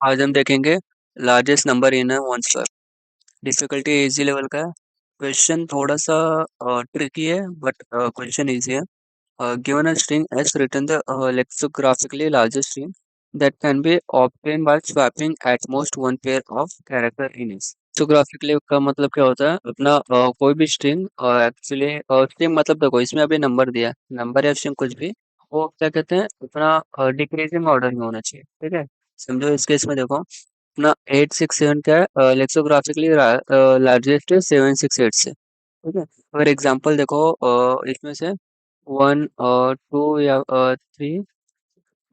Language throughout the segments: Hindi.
आज हम देखेंगे largest number in one square. Difficulty easy level का है। क्वेश्चन थोड़ा सा ट्रिकी है बट क्वेश्चन इजी है। Given a string s written the lexicographically largest string that can be obtained by swapping at most one pair of character in it। लेक्सिकोग्राफिकली का मतलब क्या होता है अपना कोई भी स्ट्रिंग एक्चुअली स्ट्रिंग मतलब देखो इसमें अभी नंबर दिया है, नंबर या स्ट्रिंग कुछ भी वो क्या कहते हैं अपना डिक्रीजिंग ऑर्डर में होना चाहिए। ठीक है, समझो इस केस में देखो अपना 867 क्या है लेक्सिकोग्राफिकली लार्जेस्ट है 768 से। ठीक है, अगर एग्जांपल देखो इसमें से वन टू या थ्री,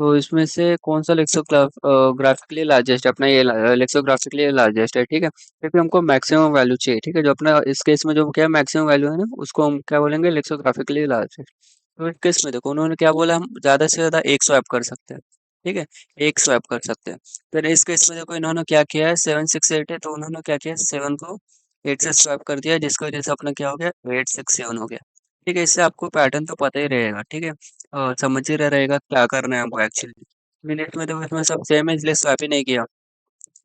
तो इसमें से कौन सा लेक्सोग्राफिकली लार्जेस्ट है? अपना ये लेक्सोग्राफिकली लार्जेस्ट है। ठीक है, क्योंकि हमको मैक्सिमम वैल्यू चाहिए। ठीक है, जो अपना इस केस में जो क्या है मैक्सिमम वैल्यू है ना उसको हम क्या बोलेंगे लेक्सोग्राफिकली लार्जेस्ट। तो इस केस में देखो उन्होंने क्या बोला, हम ज्यादा से ज्यादा एक स्वैप कर सकते हैं। ठीक है, एक स्वैप कर सकते हैं। फिर इस केस में देखो इन्होंने क्या किया है 768 है तो उन्होंने क्या किया 7 को 8 से स्वैप कर दिया जिसकी वजह से अपना क्या हो गया 867 हो गया। ठीक है, इससे आपको पैटर्न तो पता ही रहेगा। ठीक है, समझ ही रहेगा क्या करना है हमको एक्चुअली। मिनट में तो इसमें सब सेम है इसलिए स्वैप ही नहीं किया,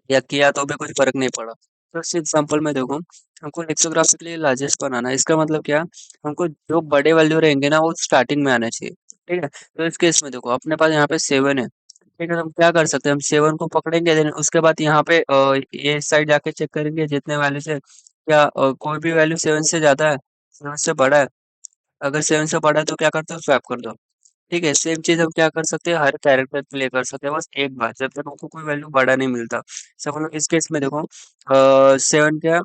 या किया तो भी कुछ फर्क नहीं पड़ा। तो इस एग्जांपल में देखो हमको लेक्सिकोग्राफिकली लार्जेस्ट बनाना है। इसका मतलब क्या, हमको जो बड़े वैल्यू रहेंगे ना वो स्टार्टिंग में आना चाहिए। ठीक है, तो इस केस में देखो अपने पास यहाँ पे 7 है। ठीक है, तो हम क्या कर सकते हैं, हम 7 को पकड़ेंगे देन उसके बाद यहाँ पे ये साइड जाके चेक करेंगे जितने वैल्यू से क्या कोई भी वैल्यू 7 से ज्यादा है 7 से बड़ा है। अगर 7 से बड़ा है तो क्या करते हो स्वैप कर दो। ठीक है, सेम चीज़ हम क्या कर सकते हैं हर कैरेक्टर पे ले कर सकते हैं बस एक बार जब तक हमको कोई वैल्यू बड़ा नहीं मिलता। सपोज इस केस में देखो 7 क्या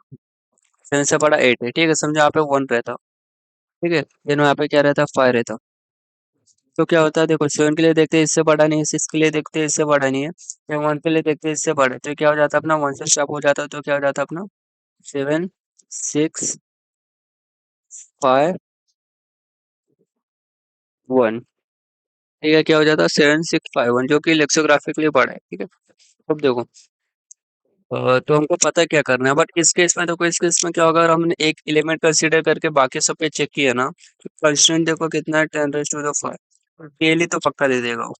7 से बड़ा 8 है। ठीक है, समझो यहाँ पे 1 रहता। ठीक है, देन यहाँ पे क्या रहता 5 रहता। तो क्या होता है देखो 7 के लिए देखते हैं इससे बड़ा नहीं है, 6 के लिए देखते हैं इससे बड़ा नहीं है, या 1 के लिए देखते हैं इससे बड़ा है। तो क्या हो जाता है अपना 1 से स्टॉप हो जाता है। तो क्या हो जाता है अपना 7 6 5 1। ठीक है, क्या हो जाता है 7 6 5 1 जो कि लेक्सिकोग्राफिकली बड़ा है। ठीक है, अब देखो तो हमको पता है क्या करना है बट इस केस में देखो इस केस में क्या होगा अगर हमने एक एलिमेंट कंसीडर करके बाकी सब पे चेक किया ना तो कंस्ट्रेंट देखो कितना है 10⁻⁵ डेली तो पक्का दे देगा वो।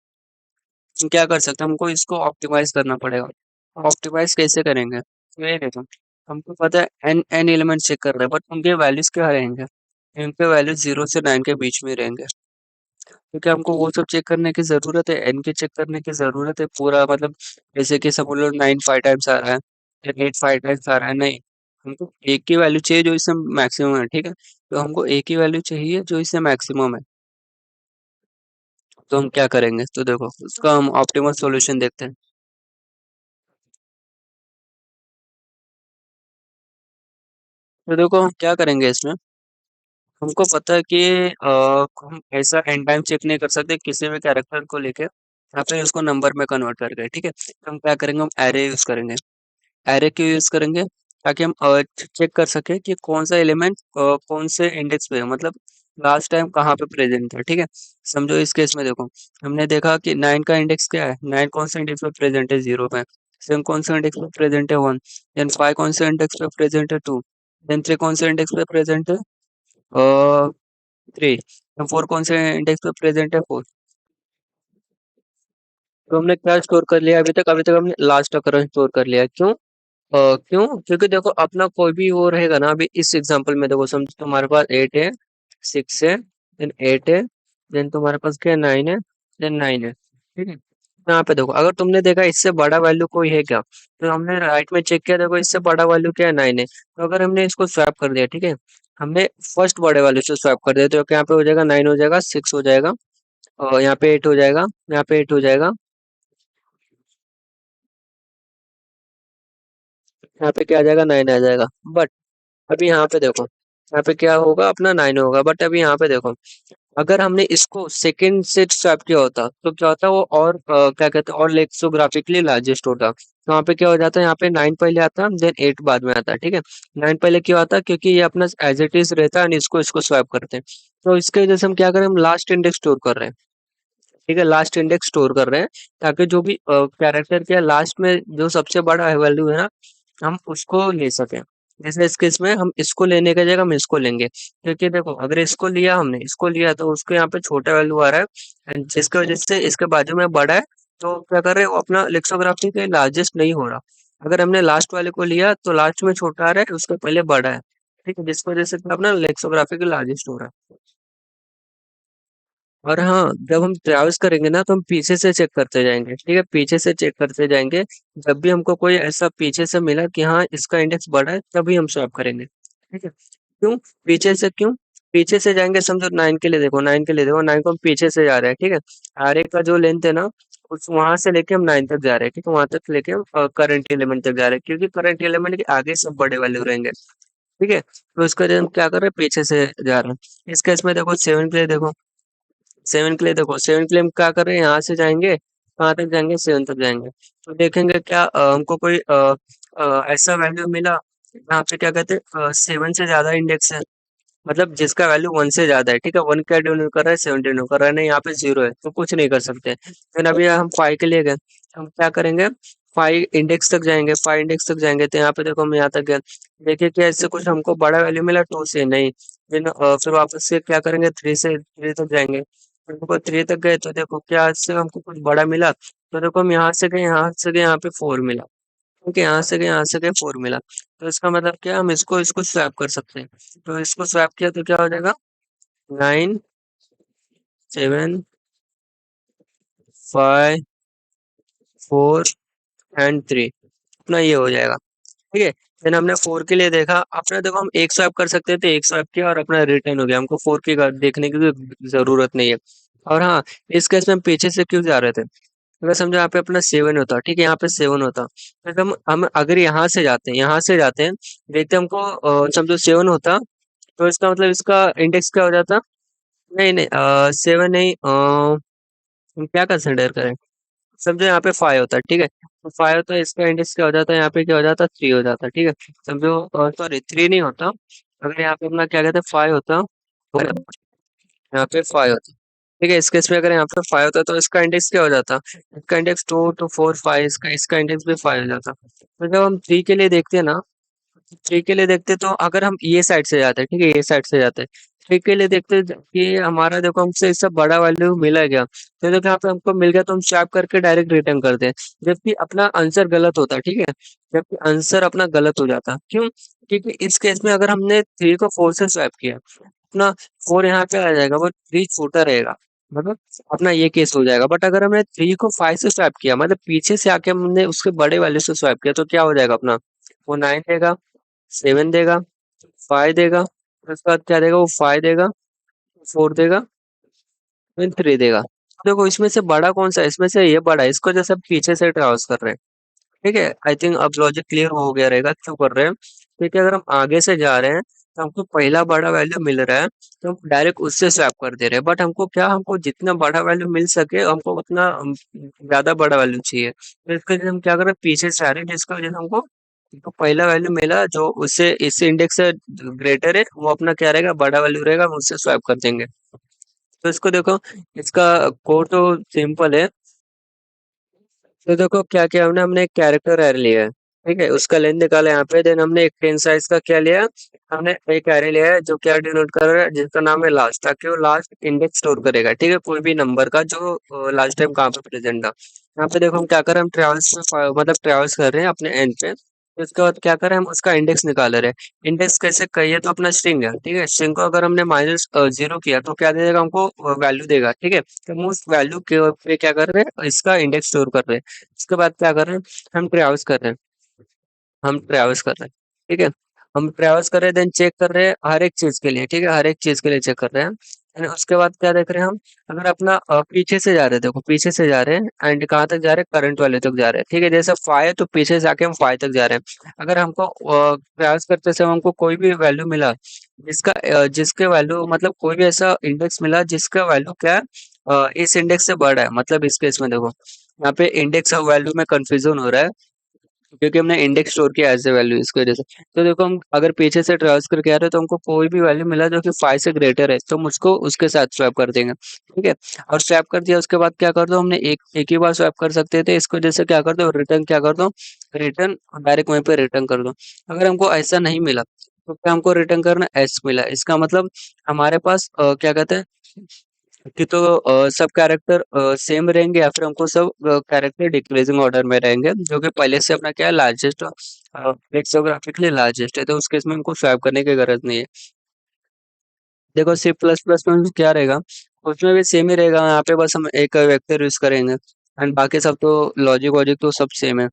हम क्या कर सकते हैं, हमको इसको ऑप्टिमाइज करना पड़ेगा। ऑप्टिमाइज कैसे करेंगे, तो ये देखो हमको पता है एन एन एलिमेंट चेक कर रहे हैं बट उनके वैल्यूज क्या रहेंगे, इनके वैल्यूज 0 से 9 के बीच में रहेंगे। क्योंकि हमको वो सब चेक करने की ज़रूरत है, एन के चेक करने की ज़रूरत है पूरा मतलब जैसे कि समझ लो 9 5 टाइम्स आ रहा है या 8 5 टाइम्स आ रहा है, नहीं। हमको एक ही वैल्यू चाहिए जो इससे मैक्सिमम है। ठीक है, तो हमको एक ही वैल्यू चाहिए जो इससे मैक्सिमम है। तो हम क्या करेंगे, तो देखो उसका हम ऑप्टिमल सॉल्यूशन देखते हैं। तो देखो हम क्या करेंगे इसमें, हमको पता है कि हम ऐसा एन टाइम चेक नहीं कर सकते किसी भी कैरेक्टर को लेके या फिर उसको नंबर में कन्वर्ट करके। ठीक है, तो हम क्या करेंगे, हम एरे यूज करेंगे। एरे क्यों यूज करेंगे, ताकि हम चेक कर सके कि कौन सा एलिमेंट कौन से इंडेक्स पे है, मतलब लास्ट टाइम कहाँ पे प्रेजेंट था। ठीक है, समझो इस केस में देखो हमने देखा कि 9 का इंडेक्स क्या है, 9 कौन से इंडेक्स पे प्रेजेंट है 0 पे, 7 कौन से इंडेक्स पे प्रेजेंट है 1, देन 5 कौन से इंडेक्स पे प्रेजेंट है 2, देन 3 कौन से इंडेक्स पे प्रेजेंट है 3, देन 4 कौन से इंडेक्स पे प्रेजेंट है 4। तो हमने क्या स्टोर कर लिया अभी तक हमने लास्ट अकरंस स्टोर कर लिया है। क्यों क्यों, क्योंकि देखो अपना कोई भी वो रहेगा ना, अभी इस एग्जांपल में देखो समझो तुम्हारे पास 8 है 6 है देन 8 है देन तुम्हारे पास क्या 9 है देन 9 है। ठीक है, यहाँ पे देखो अगर तुमने देखा इससे बड़ा वैल्यू कोई है क्या, तो हमने राइट में चेक किया देखो इससे बड़ा वैल्यू क्या है 9 है। तो अगर हमने इसको स्वैप कर दिया, ठीक है, हमने फर्स्ट बड़े वैल्यू से स्वैप कर दिया तो यहाँ पे हो जाएगा 9 हो जाएगा 6 हो जाएगा और यहाँ पे 8 हो जाएगा, यहाँ पे 8 हो जाएगा, यहाँ पे क्या आ जाएगा 9 आ जाएगा। बट अभी यहाँ पे देखो यहाँ पे क्या होगा अपना 9 होगा, बट अभी यहाँ पे देखो अगर हमने इसको सेकंड से स्वैप किया होता तो क्या होता वो और क्या कहते हैं और लेक्सोग्राफिकली लार्जेस्ट होता। तो वहाँ पे क्या हो जाता है, यहाँ पे 9 पहले आता देन 8 बाद में आता है। ठीक है, 9 पहले क्यों आता क्योंकि ये अपना एज इट इज रहता है and इसको इसको स्वैप करते हैं। तो इसके वजह से हम क्या करें, हम लास्ट इंडेक्स स्टोर कर रहे हैं। ठीक है, लास्ट इंडेक्स स्टोर कर रहे हैं ताकि जो भी कैरेक्टर के लास्ट में जो सबसे बड़ा वैल्यू है ना हम उसको ले सकें। जैसे इस केस में हम इसको लेने की जगह हम इसको लेंगे, क्योंकि देखो अगर इसको लिया हमने इसको लिया तो उसको यहाँ पे छोटा वैल्यू आ रहा है and जिसकी वजह से इसके बाजू में बड़ा है तो क्या कर रहे हैं वो अपना लेक्सोग्राफी के लार्जेस्ट नहीं हो रहा। अगर हमने लास्ट वाले को लिया तो लास्ट में छोटा आ रहा है, उसके पहले बड़ा है। ठीक है, जिसकी वजह से क्या अपना लेक्सोग्राफी के लार्जेस्ट हो रहा है। और हाँ, जब हम ट्रैवल्स करेंगे ना तो हम पीछे से चेक करते जाएंगे, ठीक है, पीछे से चेक करते जाएंगे। जब भी हमको कोई ऐसा पीछे से मिला कि हाँ इसका इंडेक्स बड़ा है, तभी हम स्वैप करेंगे। ठीक है, क्यों पीछे से, क्यों पीछे से जाएंगे? समझो 9 के लिए देखो, 9 के लिए देखो, 9 को हम पीछे से जा रहे हैं, ठीक है। आर का जो लेंथ है ना, उस वहां से लेके हम 9 तक जा रहे हैं, ठीक है, वहां तक लेके हम करंट एलिमेंट तक जा रहे हैं, क्योंकि करंट एलिमेंट के आगे सब बड़े वैल्यू रहेंगे। ठीक है, तो इसका हम क्या कर रहे हैं, पीछे से जा रहे हैं। इस केस में देखो 7 के लिए देखो, 7 के लिए देखो, 7 के लिए हम क्या कर रहे हैं, यहाँ से जाएंगे कहाँ तक जाएंगे, 7 तक जाएंगे। तो देखेंगे क्या हमको कोई ऐसा वैल्यू मिला यहाँ पे, क्या कहते हैं 7 से ज्यादा इंडेक्स है, मतलब जिसका वैल्यू 1 से ज्यादा है। ठीक है, 1 क्या डिनोट कर रहा है, 7 डिनोट कर रहा है, नहीं यहाँ पे 0 है तो कुछ नहीं कर सकते। फिर अभी हम 5 के लिए गए, हम क्या करेंगे, 5 इंडेक्स तक जाएंगे, 5 इंडेक्स तक जाएंगे, तो यहाँ पे देखो हम यहाँ तक गए। देखिए क्या इससे कुछ हमको बड़ा वैल्यू मिला 2 से, नहीं। फिर वापस से क्या करेंगे, 3 से 3 तक जाएंगे, फिर देखो 3 तक गए तो देखो क्या इससे हमको कुछ बड़ा मिला, तो देखो हम यहाँ से गए, यहाँ से गए, यहाँ पे 4 मिला। ओके, यहाँ से गए, यहाँ से गए, 4 मिला। तो इसका मतलब क्या, हम इसको इसको स्वैप कर सकते हैं। तो इसको स्वैप किया तो क्या हो जाएगा, 9 7 5 4 एंड 3, अपना ये हो जाएगा। ठीक है, देन हमने 4 के लिए देखा, अपना देखो हम एक स्वैप कर सकते थे, एक स्वैप किया और अपना रिटर्न हो गया, हमको 4 की देखने की भी जरूरत नहीं है। और हाँ, इस केस में हम पीछे से क्यों जा रहे थे, अगर समझो यहाँ पे अपना 7 होता, ठीक है, यहाँ पे 7 होता, तो हम अगर यहाँ से जाते हैं, यहाँ से जाते हैं, देखते हमको समझो 7 होता, तो इसका मतलब इसका इंडेक्स क्या हो जाता, नहीं नहीं 7 नहीं, हम क्या कंसिडर करें, समझो यहाँ पे 5 होता है, ठीक है, तो 5 होता है, इसका इंडेक्स क्या हो जाता है, यहाँ पे क्या हो जाता है, 3 हो जाता है। ठीक है, समझो सॉरी 3 नहीं होता, अगर यहाँ पे अपना क्या कहते हैं 5 होता, तो यहाँ पे 5 होता। ठीक है, इस केस में अगर यहाँ पे 5 होता तो इसका इंडेक्स क्या हो जाता, इसका इंडेक्स 2 to 4 5, इसका इसका इंडेक्स भी 5 हो जाता। तो जब हम 3 के लिए देखते हैं ना, 3 के लिए देखते तो अगर हम ये साइड से जाते हैं, ठीक है, ये साइड से जाते हैं, 3 के लिए देखते कि हमारा देखो हमसे इससे बड़ा वैल्यू मिला गया, तो देखो यहाँ पे हमको मिल गया तो हम स्वैप करके डायरेक्ट रिटर्न करते हैं, जबकि अपना आंसर गलत होता, ठीक है, जबकि आंसर अपना गलत हो जाता, क्यों, क्योंकि इस केस में अगर हमने 3 को 4 से स्वैप किया, अपना 4 यहाँ पे आ जाएगा, वो 3 छोटा रहेगा, मतलब अपना ये केस हो जाएगा। बट अगर हमने 3 को 5 से स्वैप किया, मतलब पीछे से आके हमने उसके बड़े वैल्यू से स्वैप किया, तो क्या हो जाएगा अपना, वो 9 देगा, 7 देगा, 5 देगा, फिर उसके बाद क्या देगा, वो 5 देगा, 4 देगा, फिर 3 देगा। देखो इसमें से बड़ा कौन सा है, इसमें से ये बड़ा है, इसको जैसे हम पीछे से ट्रावर्स कर रहे हैं। ठीक है, आई थिंक अब लॉजिक क्लियर हो गया रहेगा क्यों कर रहे हैं। क्योंकि अगर हम आगे से जा रहे हैं तो हमको पहला बड़ा वैल्यू मिल रहा है, तो हम डायरेक्ट उससे स्वैप कर दे रहे हैं, बट हमको क्या, हमको जितना बड़ा वैल्यू मिल सके हमको उतना ज्यादा बड़ा वैल्यू चाहिए, तो इसके लिए हम क्या कर रहे हैं, पीछे से आ रहे हैं, जिसकी वजह से हमको जो पहला वैल्यू मिला जो उससे इस इंडेक्स से ग्रेटर है, वो अपना क्या रहेगा, बड़ा वैल्यू रहेगा, हम उससे स्वैप कर देंगे। तो इसको देखो, इसका कोड तो सिंपल है। तो देखो क्या किया हमने, हमने एक कैरेक्टर एरे लिया है, ठीक है, उसका लेंथ निकाला यहाँ पे, देन हमने एक 10 साइज का क्या लिया, हमने एक एरे लिया है जो क्या डिनोट कर रहा है, जिसका नाम है लास्ट, ताकि वो लास्ट इंडेक्स स्टोर करेगा, ठीक है, कोई भी नंबर का जो लास्ट टाइम कहाँ पे प्रेजेंट था। यहाँ पे देखो हम क्या कर रहे हैं, हम ट्रेवल्स मतलब ट्रेवल्स कर रहे हैं अपने एंड पे, तो इसके बाद क्या करें, हम उसका इंडेक्स निकाल रहे हैं। इंडेक्स कैसे कहिए तो अपना स्ट्रिंग है, ठीक है, स्ट्रिंग को अगर हमने -0 किया तो क्या दे देगा हमको, वैल्यू देगा, ठीक है, तो हम उस वैल्यू के पे क्या कर रहे हैं, इसका इंडेक्स स्टोर कर रहे हैं। उसके बाद क्या कर रहे हैं, हम ट्रैवर्स कर रहे हैं, हम ट्रैवर्स कर रहे हैं, ठीक है, हम ट्रैवर्स कर रहे हैं, देन चेक कर रहे हैं हर एक चीज के लिए, ठीक है, हर एक चीज के लिए चेक कर रहे हैं। एंड उसके बाद क्या देख रहे हैं हम, अगर अपना पीछे से जा रहे हैं, देखो पीछे से जा रहे हैं एंड कहाँ तक जा रहे हैं, करंट वाले तक जा रहे हैं, ठीक है, जैसे 5 है तो पीछे से आके हम 5 तक जा रहे हैं। अगर हमको ट्रैवर्स करते समय हमको कोई भी वैल्यू मिला, जिसके वैल्यू मतलब कोई भी ऐसा इंडेक्स मिला जिसका वैल्यू क्या है, इस इंडेक्स से बड़ा है, मतलब इस केस में देखो यहाँ पे इंडेक्स ऑफ वैल्यू में कंफ्यूजन हो रहा है, क्योंकि हमने इंडेक्स स्टोर किया एज ए वैल्यू, इसकी वजह से। तो देखो हम अगर पीछे से ट्रांस करके आ रहे हैं तो हमको कोई भी वैल्यू मिला जो कि 5 से ग्रेटर है, तो हम उसको उसके साथ स्वैप कर देंगे, ठीक है। और स्वैप कर दिया उसके बाद क्या कर दो, हमने एक एक ही बार स्वैप कर सकते थे, इसको जैसे क्या कर दो, रिटर्न क्या कर दो, रिटर्न डायरेक्ट वहीं पे रिटर्न कर दो। अगर हमको ऐसा नहीं मिला तो क्या हमको रिटर्न करना, एस मिला, इसका मतलब हमारे पास क्या कहते हैं, कि तो सब कैरेक्टर सेम रहेंगे या फिर हमको सब कैरेक्टर डिक्रीजिंग ऑर्डर में रहेंगे जो कि पहले से अपना क्या है लार्जेस्ट फ्लेक्सोग्राफिकली लार्जेस्ट है तो उस केस में हमको स्वैप करने की गरज नहीं है। देखो सी प्लस प्लस में क्या रहेगा, उसमें भी सेम ही रहेगा, यहाँ पे बस हम एक वेक्टर यूज करेंगे एंड बाकी सब तो लॉजिक वॉजिक तो सब सेम है।